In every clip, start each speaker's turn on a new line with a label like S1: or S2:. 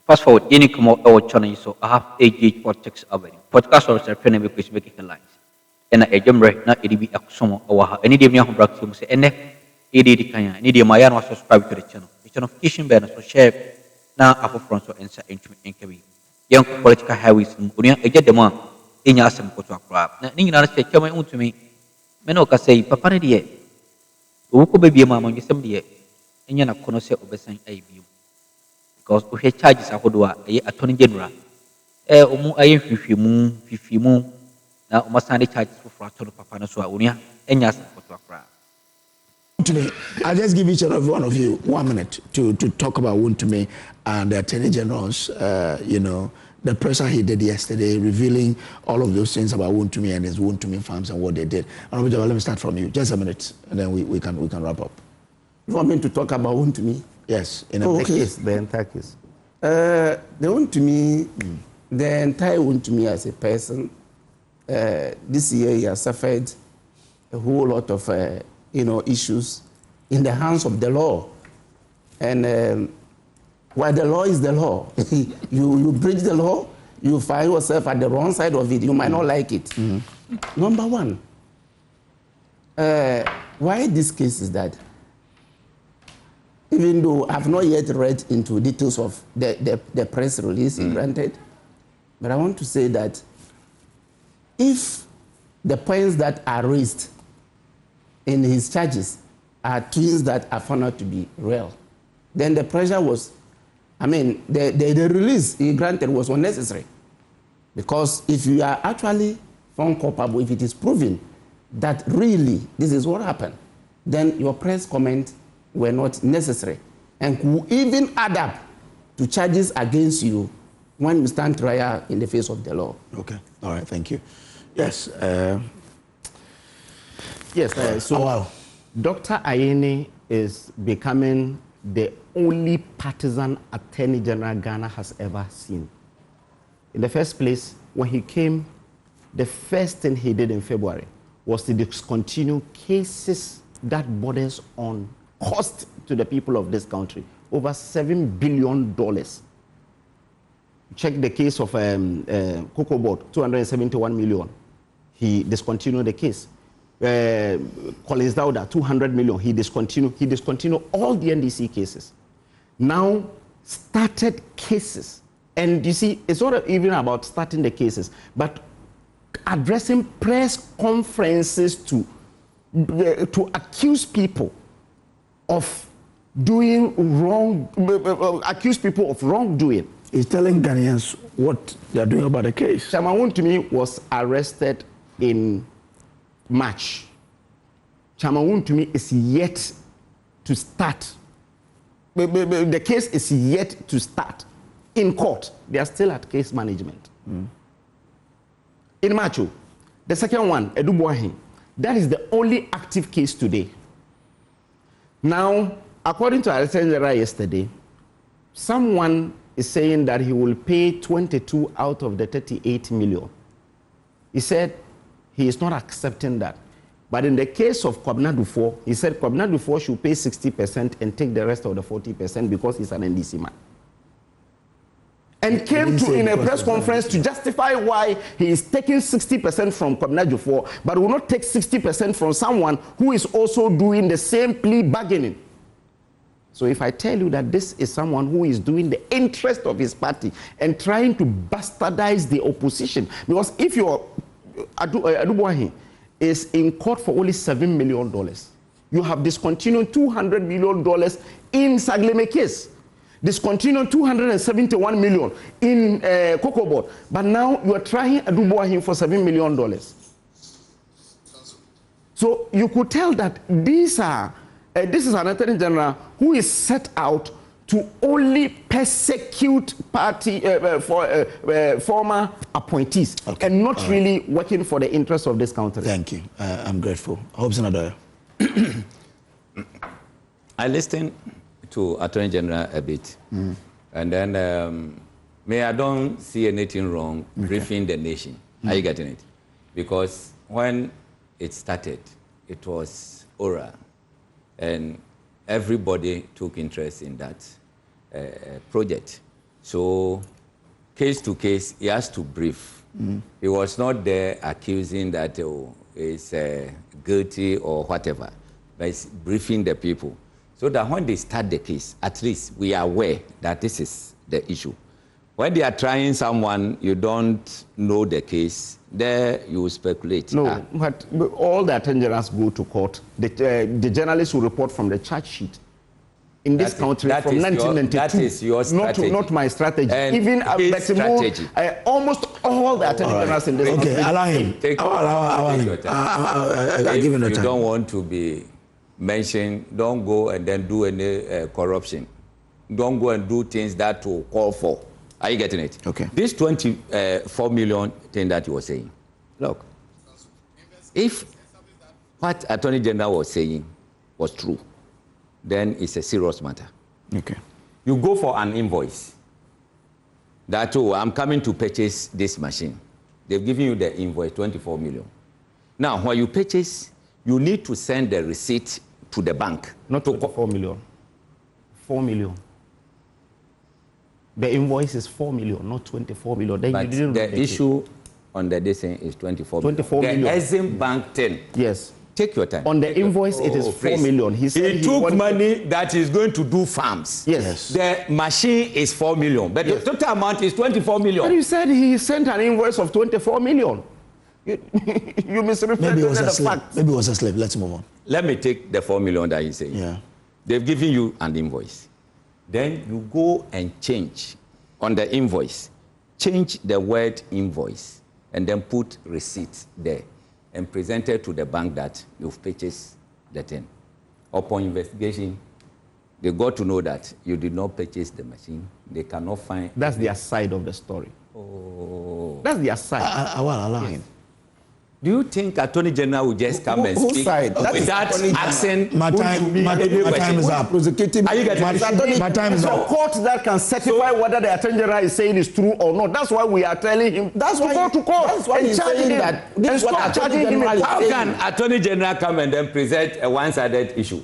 S1: Fast forward, any come out our channel, so I have AG politics already. Podcast or self-training because making headlines. And a jumbre, not EDB Akroma, or any day, young Braxim say, and ED Kanya, any day, my was subscribed to the channel. The notification bell, so share now Akuffo so answer into NKB. Young political highways, Unia, a get the man in Yasam Kotua Crab. Nina said, come on to me. Menoka say, Papa, dear. Who could be a mamma, you some dear. And you're not going to say over a view. Because we charges a hodua, a attorney general. Umu aye fifimu, now must stand charges for Frato Papa Sua Unia, and Yas for Tuakra.
S2: Today, I'll just give each and one of you 1 minute to talk about Wontumi and the Attorney General's, the press he did yesterday, revealing all of those things about Wontumi and his Wontumi farms and what they did. Honorable Jabba, let me start from you. Just a minute, and then we can wrap up.
S3: You want me to talk about Wontumi?
S2: Yes, in a
S3: case, the entire case. The Wontumi, the entire Wontumi as a person, this year he has suffered a whole lot of issues in the hands of the law. And while the law is the law, you breach the law, you find yourself at the wrong side of it, you might not like it. Number one, why this case is that, even though I've not yet read into details of the press release granted, but I want to say that if the points that are raised in his charges are things that are found out to be real, then the pressure was, the release he granted was unnecessary. Because if you are actually found culpable, if it is proven that really this is what happened, then your press comment were not necessary and could even add up to charges against you when you stand trial in the face of the law.
S2: Okay. All right. Thank you. Yes.
S4: So
S2: wow.
S4: Dr. Ayeni is becoming the only partisan Attorney General Ghana has ever seen. In the first place, when he came, the first thing he did in February was to discontinue cases that borders on cost to the people of this country, over $7 billion. Check the case of Cocoa Board, 271 million. He discontinued the case. Collins Dauda, 200 million. He discontinued all the NDC cases. Now started cases. And you see, it's not even about starting the cases, but addressing press conferences to accuse people of doing wrong, accuse people of wrongdoing.
S2: He's telling Ghanaians what they are doing about the case.
S4: Chairman Wontumi was arrested in March. Chairman Wontumi is yet to start. The case is yet to start in court. They are still at case management. In March, the second one, Edubuahin, that is the only active case today. Now, according to our General yesterday, someone is saying that he will pay 22 out of the 38 million. He said he is not accepting that. But in the case of Kwabena Dufo, he said Kwabena Dufo should pay 60% and take the rest of the 40% because he's an NDC man. And came to in a press conference to justify why he is taking 60% from Kwabena Dufo, but will not take 60% from someone who is also doing the same plea bargaining. So if I tell you that this is someone who is doing the interest of his party and trying to bastardize the opposition, because if your Adubuahi is in court for only $7 million, you have discontinued $200 million in Sagleme case, discontinued $271 million in Cocoa Board, but now you are trying Adubuahi for $7 million. So you could tell that these are this is an Attorney General who is set out to only persecute party former appointees, okay, and not really working for the interests of this country.
S2: Thank you. I'm grateful. Hobson Addo.
S5: I listened to Attorney General a bit, and then I don't see anything wrong briefing the nation. Are you getting it? Because when it started, it was oral. And everybody took interest in that project. So, case to case, he has to brief. He was not there accusing that he's guilty or whatever, but he's briefing the people. So that when they start the case, at least we are aware that this is the issue. When they are trying someone, you don't know the case, there you speculate.
S4: No, but all the attorney generals go to court. The journalists will report from the charge sheet. In this country, from 1992,
S5: that is your strategy.
S4: Not my strategy.
S5: And
S4: even
S5: strategy.
S4: Almost all the attorney generals in this country.
S2: Okay, allow him. Allow him. I'll give him the time.
S5: If you don't want to be mentioned, don't go and then do any corruption. Don't go and do things that will call for. Are you getting it?
S2: Okay.
S5: This 24 million thing that you were saying, look, if what Attorney General was saying was true, then it's a serious matter.
S2: Okay.
S5: You go for an invoice that, I'm coming to purchase this machine. They've given you the invoice, 24 million. Now, when you purchase, you need to send the receipt to the bank.
S4: Not 24 million. 4 million. The invoice is 4 million, not 24 million. Then
S5: but
S4: you didn't
S5: the issue on the design is 24 million.
S4: 24 million.
S5: The Exim Bank 10.
S4: Yes.
S5: Take your time.
S4: On the invoice, it is 4 million. He said
S5: he took money that is going to do farms.
S4: Yes.
S5: The machine is 4 million, but the total amount is 24 million.
S4: But you said he sent an invoice of 24 million. You misrepresented the fact.
S2: Maybe it was a slave. Let's move on.
S5: Let me take the 4 million that he's saying.
S2: Yeah.
S5: They've given you an invoice. Then you go and change on the invoice. Change the word invoice and then put receipt there and present it to the bank that you've purchased the thing. Upon investigation, they got to know that you did not purchase the machine. They cannot find...
S4: That's their side of the story.
S5: Oh.
S4: That's their side.
S2: I will allow him.
S5: Do you think Attorney General will just come and
S4: Whose
S5: speak
S4: side?
S5: without asking?
S2: My time is up.
S4: Prosecuting.
S5: Are you getting it?
S2: My time is
S4: It's a
S2: up.
S4: court that can certify whether the attorney general is saying is true or not. That's why we are telling him. That's why go to court. That's why he's saying that. This is what charging him.
S5: How can Attorney General come and then present a one-sided issue?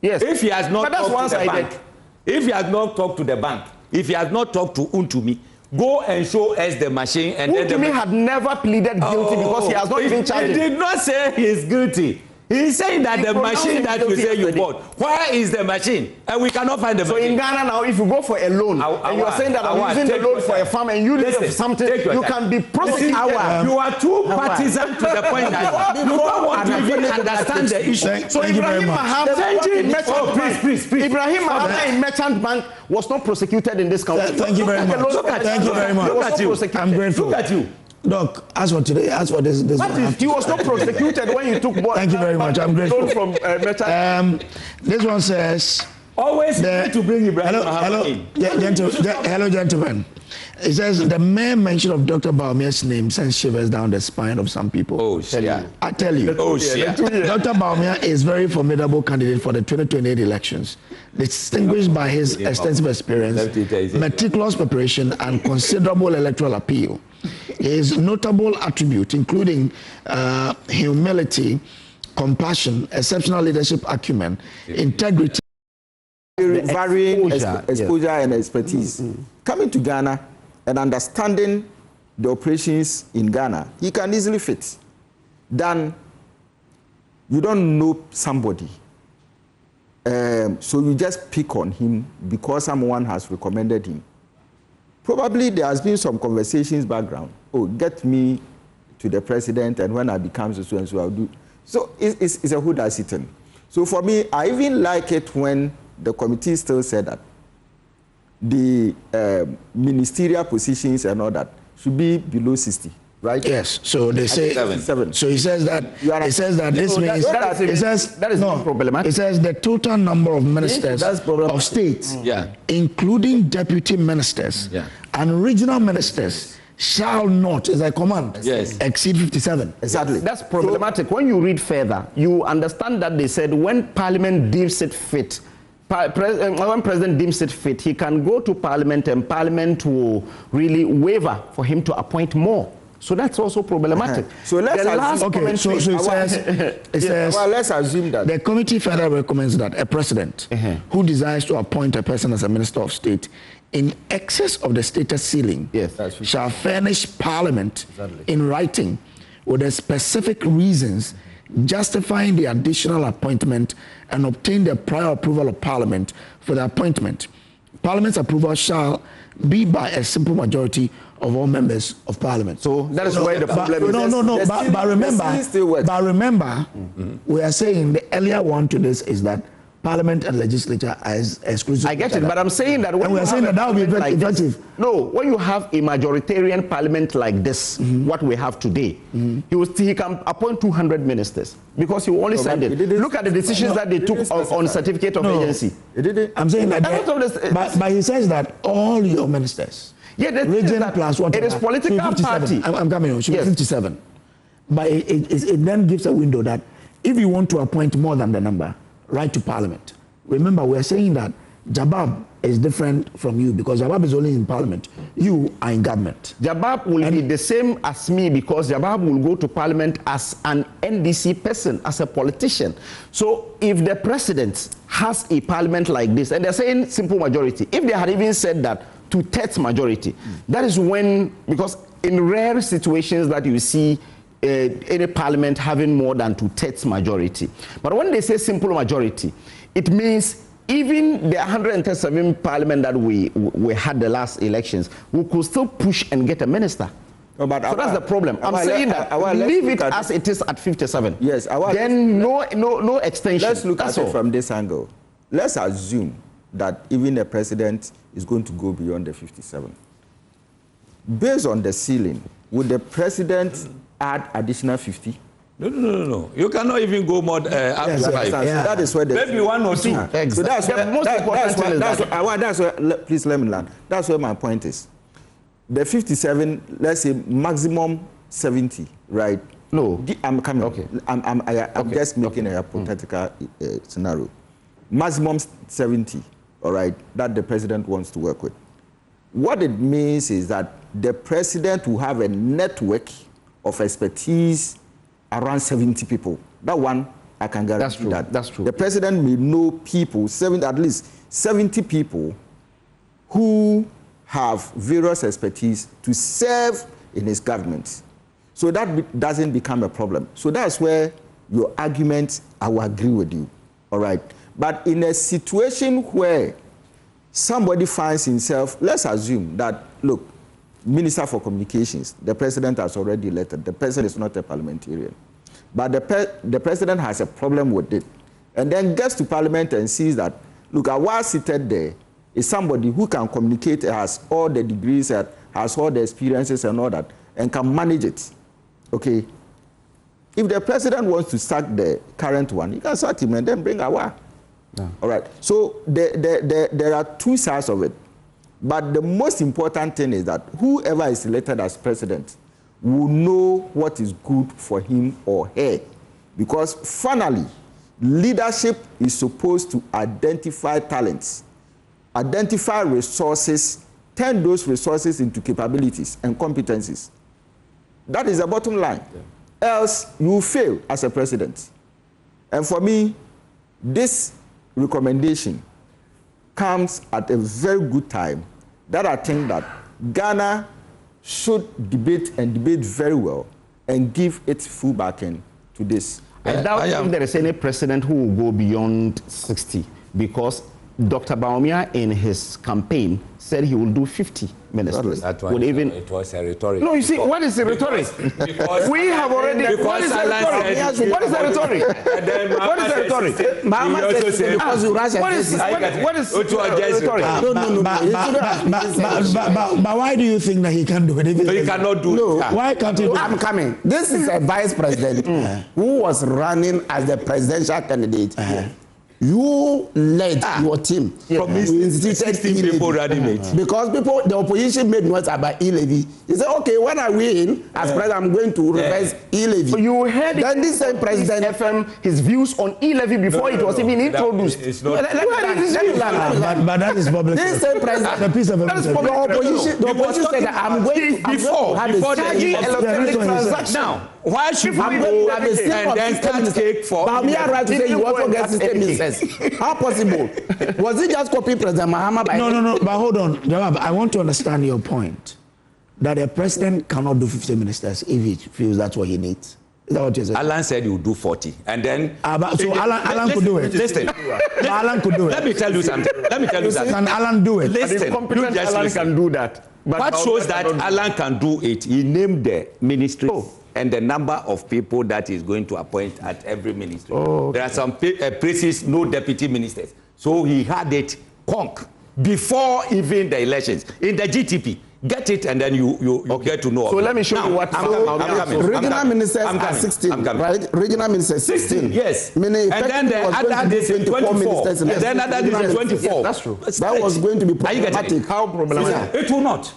S4: Yes.
S5: If he has not
S4: But that's
S5: talked to the
S4: one-sided.
S5: bank, if he has not talked to the bank, if he has not talked to Wontumi, go and show us the machine and then
S4: Wontumi had never pleaded guilty because he has not even charged
S5: He did not say he is guilty. He's saying that the machine that you say you bought, where is the machine? And we cannot find the machine.
S4: So in Ghana now, if you go for a loan and you are saying that I'm using the loan for a farm and you live something, you can be prosecuted.
S5: You are too partisan to the point that you don't want to even understand the issue.
S4: So Ibrahim Mahama in Merchant Bank, Ibrahim Mahama in Merchant Bank was not prosecuted in this country.
S2: Thank you very much. Thank you very much.
S5: Look at you.
S2: I'm grateful.
S5: Look at you.
S2: Doc, as for today, as for this one,
S4: he was not prosecuted when you took.
S2: Thank you very much. I'm grateful.
S4: From Merchant.
S2: This one says.
S5: Always need to bring Ibrahim Mahama in.
S2: Hello, gentlemen. It says the mere mention of Dr. Bawumia's name sends shivers down the spine of some people.
S5: Oh, shit.
S2: I tell you.
S5: Oh, shit.
S2: Dr. Bawumia is a very formidable candidate for the 2028 elections, distinguished by his extensive experience, meticulous preparation, and considerable electoral appeal. His notable attributes, including humility, compassion, exceptional leadership acumen, integrity,
S6: varying exposure and expertise. Coming to Ghana and understanding the operations in Ghana, he can easily fit. Then you don't know somebody, so you just pick on him because someone has recommended him. Probably there has been some conversations background. Oh, get me to the president, and when I become so and so, I'll do. So it's a who does it in. So for me, I even like it when the committee still said that the ministerial positions and all that should be below 60, right?
S2: Yes. So they say
S6: 7.
S2: So he says that this means
S4: that is not problematic.
S2: It says the total number of ministers of states, including deputy ministers and regional ministers, shall not, as I command, exceed 57.
S6: Exactly.
S4: That's problematic. When you read further, you understand that they said when Parliament deems it fit, when President deems it fit, he can go to Parliament and Parliament will really waiver for him to appoint more. So that's also problematic.
S6: So let's let's assume that
S2: the committee further recommends that a president who desires to appoint a person as a minister of state in excess of the status ceiling
S4: Yes.
S2: shall furnish Parliament in writing with the specific reasons justifying the additional appointment and obtain the prior approval of Parliament for the appointment. Parliament's approval shall be by a simple majority of all members of Parliament.
S4: So that is where the problem is.
S2: No. But remember, we are saying the earlier one to this is that Parliament and legislature are exclusive.
S4: I get it, but I'm saying that when
S2: we are saying that will be effective.
S4: No, when you have a majoritarian parliament like this, what we have today, he can appoint 200 ministers because he will only send it. Look at the decisions that they took on certificate of agency.
S2: I'm saying that, but he says that all your ministers, region plus what
S4: it is political party.
S2: I'm coming on. Should be 57. But it then gives a window that if you want to appoint more than the number, write to Parliament. Remember, we're saying that Jabab is different from you because Jabab is only in Parliament. You are in government.
S4: Jabab will be the same as me because Jabab will go to Parliament as an NDC person, as a politician. So if the president has a Parliament like this, and they're saying simple majority, if they had even said that two-thirds majority, that is when, because in rare situations that you see any parliament having more than two-thirds majority. But when they say simple majority, it means even the 137 parliament that we had the last elections, we could still push and get a minister. No, but so that's the problem. I'm saying that leave it as it is at 57.
S6: Yes.
S4: Then no extension.
S6: Let's look at it from this angle. Let's assume that even the president is going to go beyond the 57. Based on the ceiling, would the president add additional 50?
S5: No. You cannot even go more up to 5.
S6: Yeah. That is where the
S5: maybe 1 or 2.
S6: Exactly. So that's where please let me land. That's where my point is. The 57, let's say maximum 70, right?
S4: No.
S6: I'm coming.
S4: Okay.
S6: I'm just making a hypothetical scenario. Maximum 70, all right, that the president wants to work with. What it means is that the president will have a network of expertise around 70 people. That one, I can guarantee that.
S4: That's true.
S6: The president may know people, at least 70 people who have various expertise to serve in his government. So that doesn't become a problem. So that's where your argument, I will agree with you, all right? But in a situation where somebody finds himself, let's assume that, look, Minister for Communications, the president has already elected. The president is not a parliamentarian. But the president has a problem with it. And then gets to Parliament and sees that, look, while seated there is somebody who can communicate, has all the degrees, has all the experiences and all that, and can manage it. Okay? If the president wants to sack the current one, he can sack him and then bring Awa. Yeah. All right. So there are two sides of it. But the most important thing is that whoever is elected as president will know what is good for him or her. Because finally, leadership is supposed to identify talents, identify resources, turn those resources into capabilities and competencies. That is the bottom line. Yeah. Else, you will fail as a president. And for me, this recommendation comes at a very good time that I think that Ghana should debate very well and give its full backing to this.
S4: I doubt if there is any president who will go beyond 60 because Dr. Bawumia in his campaign said he will do 50 ministers.
S5: That one, it was a rhetoric.
S4: No, you see, what is the rhetoric? Because we have already. What is the rhetoric? What is the rhetoric? What is the rhetoric?
S3: Mahama said because you rush.
S4: What is rhetoric?
S2: But why do you think that he can't do it?
S5: He cannot do it.
S2: Why can't he do it?
S3: I'm coming. This is a vice president who was running as the presidential candidate. You led your team.
S5: From his 16 people running it.
S3: Because the opposition made noise about e-levy. He said, okay, when I win as president, I'm going to reverse e-levy.
S4: You heard
S3: then this same president
S4: FM his views on e-levy before it was even introduced.
S5: It's not.
S2: But that is public.
S3: This same president,
S2: the piece of
S3: the opposition said that I'm going to
S5: before
S3: have
S5: the
S3: electronic
S5: transaction. Now, why should we
S3: I'm
S5: go
S3: going to have a system
S5: and
S3: of
S5: then
S3: system
S5: cut
S3: ministers.
S5: cake for?
S3: Bawumia right to say you also get system ministers. How possible? Was it just copy President Mahama by
S2: No. But hold on, Jawab, I want to understand your point that a president cannot do 50 ministers if he feels that's what he needs. Is that what you're saying?
S5: Alan said he would do 40, and then.
S2: So Alan could do it.
S5: Listen,
S2: Alan could do it.
S5: let me tell you something.
S2: Can Alan do it?
S5: Listen,
S4: Competent
S5: you just
S4: Alan
S5: listen.
S4: can do that. But
S5: What shows that Alan can do it? He named the ministry and the number of people that he's going to appoint at every ministry. There are some places, no deputy ministers. So he had it conk before even the elections in the GTP. Get it, and then you get to know.
S4: So let me show
S5: now,
S4: you what.
S3: Regional ministers are 16, right? Regional ministers 16.
S5: Yes.
S3: Meaning
S5: and then the other days 24.
S3: ministers.
S5: And then other days 24.
S4: Yes, that's true.
S3: That was going to be
S5: Are you getting
S3: problematic.
S5: it?
S4: How problematic?
S5: It will not.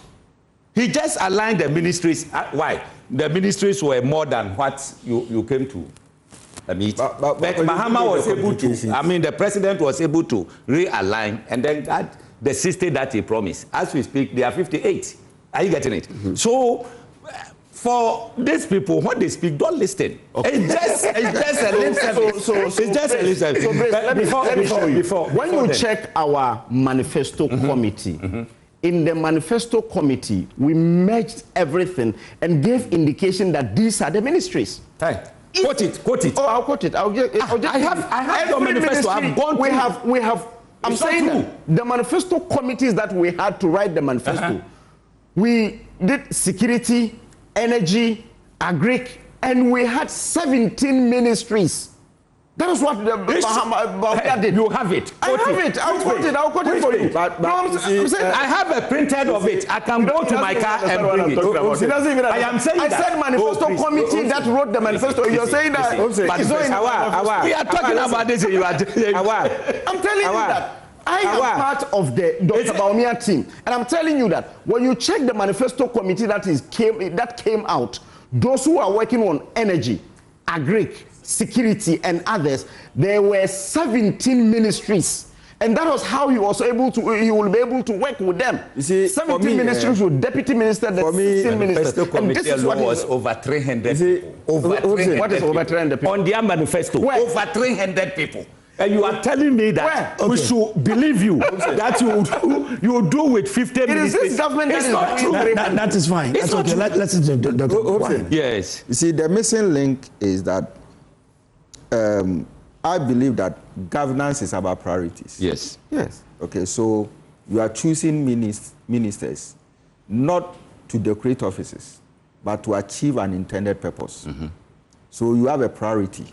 S5: He just aligned the ministries. Why? The ministries were more than what you came to meet. But Mahama was able to. I mean, the president was able to realign and then got the 60 that he promised. As we speak, they are 58. Are you getting it? Mm-hmm. So, for these people, when they speak, don't listen. Okay. It's just a lip service. It's just a lip service.
S4: So, let me show you. When you
S5: then.
S4: check our manifesto committee, in the manifesto committee, we merged everything and gave indication that these are the ministries.
S5: Hey. Quote it.
S4: Oh, I'll quote it.
S5: I have your manifesto. I've gone through.
S4: We have. I'm saying that the manifesto committees that we had to write the manifesto, we did security, energy, agric, and we had 17 ministries. That is what the Bawumia did.
S5: You have it.
S4: I have it. I'll quote it for you. I'm saying
S5: I have a printed of it. I can go to my car and bring it. I am saying that.
S4: I said manifesto committee that wrote the manifesto. You're saying that.
S5: We are talking about this.
S4: I'm telling you that. I am part of the Dr. Bawumia team, and I'm telling you that when you check the manifesto committee that came out, those who are working on energy, agric, security, and others, there were 17 ministries, and that was how he was able to. He will be able to work with them.
S6: You see,
S4: 17 ministries with deputy minister, the 16 ministers.
S5: And this is what was over 300. Over 300.
S4: What is over 300 people?
S5: On their manifesto, over 300 people. And you are telling me that we should believe you that you do with 50 minutes.
S4: It is this government that is not true.
S2: That is fine. That's okay. Let's do Dr.
S5: Yes.
S6: You see, the missing link is that I believe that governance is about priorities.
S5: Yes.
S6: Okay, so you are choosing ministers not to decorate offices, but to achieve an intended purpose. So you have a priority,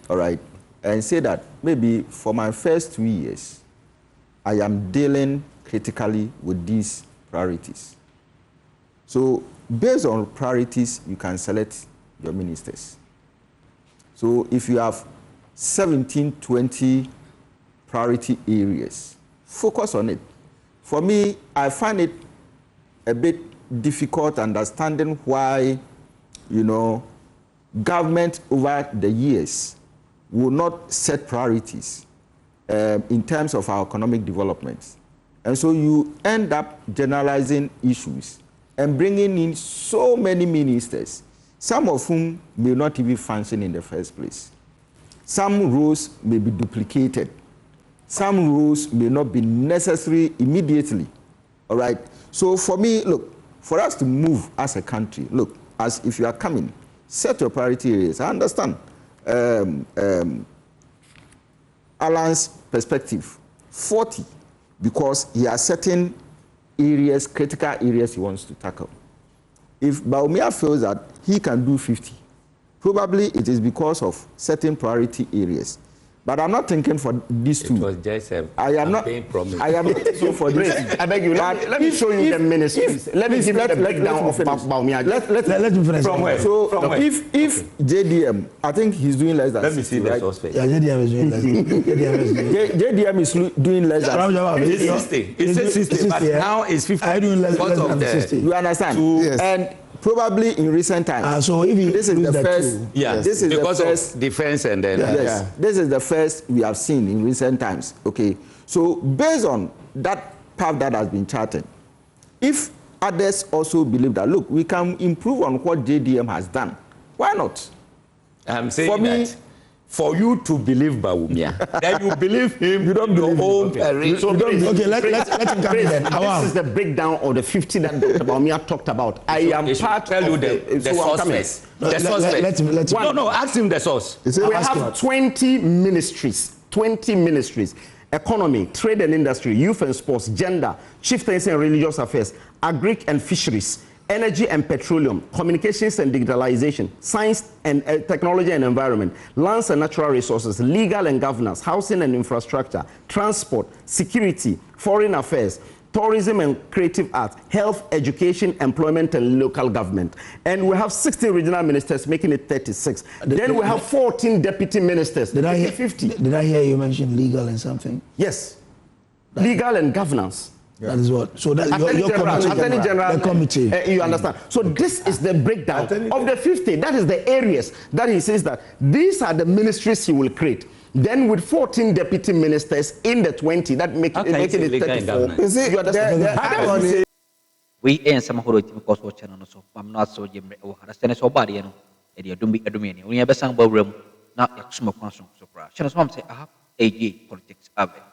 S6: all right? And say that maybe for my first 2 years, I am dealing critically with these priorities. So based on priorities, you can select your ministers. So if you have 17, 20 priority areas, focus on it. For me, I find it a bit difficult understanding why, government over the years will not set priorities in terms of our economic development. And so you end up generalizing issues and bringing in so many ministers, some of whom may not even function in the first place. Some roles may be duplicated. Some roles may not be necessary immediately. All right? So for me, look, for us to move as a country, look, as if you are coming, set your priority areas. I understand. Alan's perspective, 40, because he has certain areas, critical areas he wants to tackle. If Bawumia feels that he can do 50, probably it is because of certain priority areas. But I'm not thinking for these two.
S5: It was just
S6: I am not thinking for this.
S4: I beg you, let me show you the ministries. Let me give you the breakdown of Bawumia.
S2: Let me finish.
S5: From where?
S6: So
S5: From where?
S6: if JDM, I think he's doing less than
S5: Let me
S6: 60,
S5: see the
S6: right?
S5: suspect.
S2: Yeah, JDM is doing less.
S6: JDM is doing less than
S5: It's 60. It's 60, but now it's 50.
S2: I doing less than 60.
S6: You understand?
S2: Yes.
S6: And probably in recent times.
S2: So if you
S6: this is the first.
S5: Yes.
S6: This is
S5: because
S6: the first
S5: of defense and then.
S6: Yes. This is the first we have seen in recent times. Okay. So based on that path that has been charted, if others also believe that, look, we can improve on what JDM has done,
S4: Why not?
S5: I'm saying
S4: For me,
S5: that for you to believe Bawumia, then you believe him. You don't believe own.
S4: So
S2: Okay, let him come in then.
S4: This is the breakdown of the 50 that Dr. Bawumia talked about. I am part
S5: tell you
S4: of
S5: the
S4: so I'm
S5: source
S4: coming.
S5: first.
S2: No,
S5: The source
S2: let
S5: first.
S2: him.
S5: No, ask him the source.
S4: We have 20 ministries. 20 ministries. Economy, trade and industry, youth and sports, gender, chieftaincy and religious affairs, agric and fisheries, energy and petroleum, communications and digitalization, science and technology and environment, lands and natural resources, legal and governance, housing and infrastructure, transport, security, foreign affairs, tourism and creative arts, health, education, employment, and local government. And we have 16 regional ministers, making it 36. Then we have 14 deputy ministers,
S2: Did I hear
S4: 50.
S2: Did I hear you mention legal and something?
S4: Yes. Legal and governance.
S2: That is what. So that
S4: Attorney
S2: your
S4: General,
S2: committee,
S4: Attorney General,
S2: the committee.
S4: You understand? So this is the breakdown of the 50. That is the areas that he says that these are the ministries he will create. Then with 14 deputy ministers in the 20, that make it 34.
S5: You
S4: see, you understand?
S1: We ain't some who because what channel so I'm not so jim or understand so body and you do me a we have a sang room not a smoke consum so channel some say I have AG politics of it.